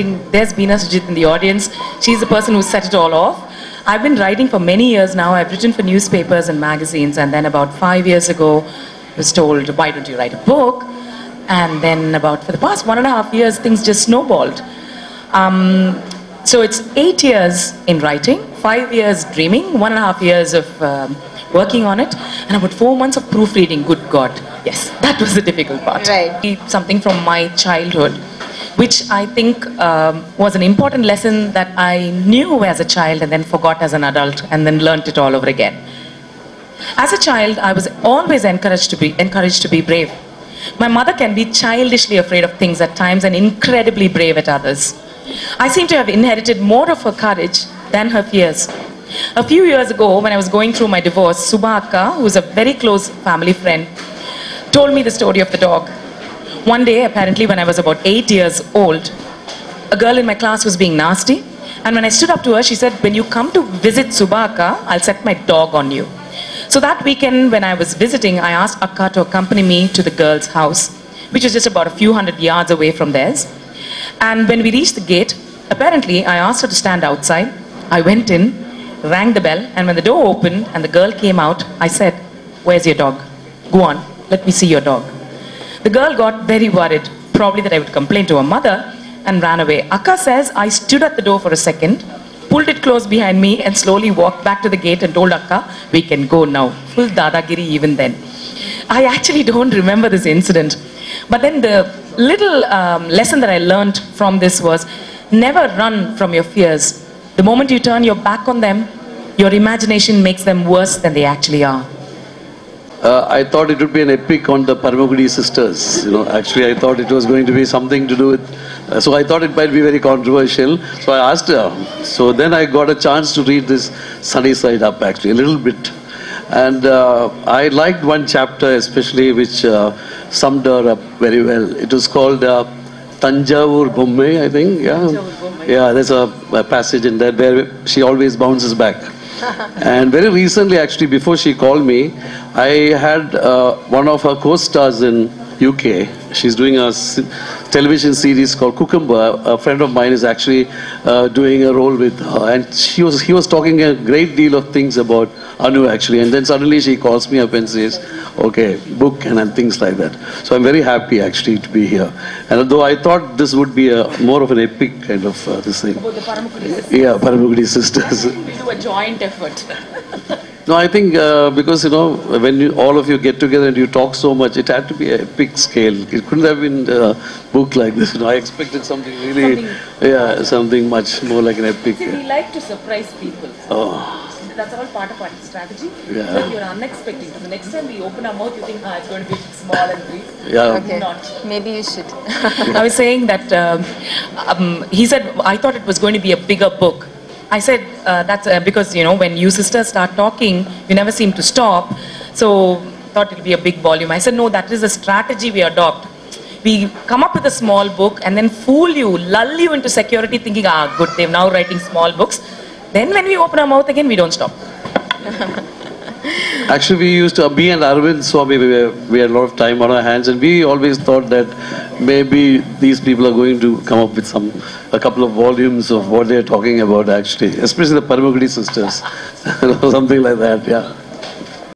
writing. There's Beena Sujit in the audience. She's the person who set it all off. I've been writing for many years now. I've written for newspapers and magazines, and then about 5 years ago, I was told, why don't you write a book? And then for the past 1.5 years, things just snowballed. So it's 8 years in writing, 5 years dreaming, 1.5 years of working on it, and about 4 months of proofreading. Good God. Yes, that was the difficult part. Right. Something from my childhood, which I think was an important lesson that I knew as a child and then forgot as an adult and then learnt it all over again. As a child, I was always encouraged to be brave. My mother can be childishly afraid of things at times and incredibly brave at others. I seem to have inherited more of her courage than her fears. A few years ago, when I was going through my divorce, Subha Akka, who is a very close family friend, told me the story of the dog. One day, apparently when I was about 8 years old, a girl in my class was being nasty, and when I stood up to her, she said, when you come to visit Subha Akka, I'll set my dog on you. So that weekend when I was visiting, I asked Akka to accompany me to the girl's house, which was just about a few hundred yards away from theirs. And when we reached the gate, apparently I asked her to stand outside. I went in, rang the bell, and when the door opened and the girl came out, I said, where's your dog? Go on, let me see your dog. The girl got very worried, probably that I would complain to her mother, and ran away. Akka says I stood at the door for a second, pulled it close behind me, and slowly walked back to the gate and told Akka, we can go now. Full dadagiri even then. I actually don't remember this incident. But then the little lesson that I learned from this was, never run from your fears. The moment you turn your back on them, your imagination makes them worse than they actually are. I thought it would be an epic on the Paramagudi sisters. Actually I thought it was going to be something to do with, so I thought it might be very controversial. So I asked her. So then I got a chance to read this Sunny Side Up actually, a little bit. And I liked one chapter especially which summed her up very well. It was called Tanjavur Bomme, I think. Yeah, there's a passage in that where she always bounces back. And very recently, actually, before she called me, I had one of her co-stars in UK. She's doing a television series called Cucumber. A friend of mine is actually doing a role with her. And he was talking a great deal of things about Anu, actually. And then suddenly she calls me up and says, okay, book and things like that. So I'm very happy, actually, to be here. And although I thought this would be more of an epic kind of this thing. About the Paramagudi sisters. Yeah, Paramagudi sisters. We do a joint effort. No, I think because, when all of you get together and you talk so much, it had to be a epic scale. It couldn't have been a book like this. I expected something really, something much more like an epic. See, we like to surprise people. Oh. That's all part of our strategy. Yeah. So if you're unexpected, so the next time we open our mouth, you think, it's going to be small and brief. Yeah. Okay. Not. Maybe you should. I was saying that, he said, I thought it was going to be a bigger book. I said, that's because, when you sisters start talking, you never seem to stop. So, thought it would be a big volume. I said, no, that is a strategy we adopt. We come up with a small book and then fool you, lull you into security thinking, good, they're now writing small books. Then when we open our mouth again, we don't stop. Actually, we used to, me and Arvind Swami, we had a lot of time on our hands, and we always thought that maybe these people are going to come up with a couple of volumes of what they're talking about, actually, especially the Paramagudi sisters, something like that, yeah.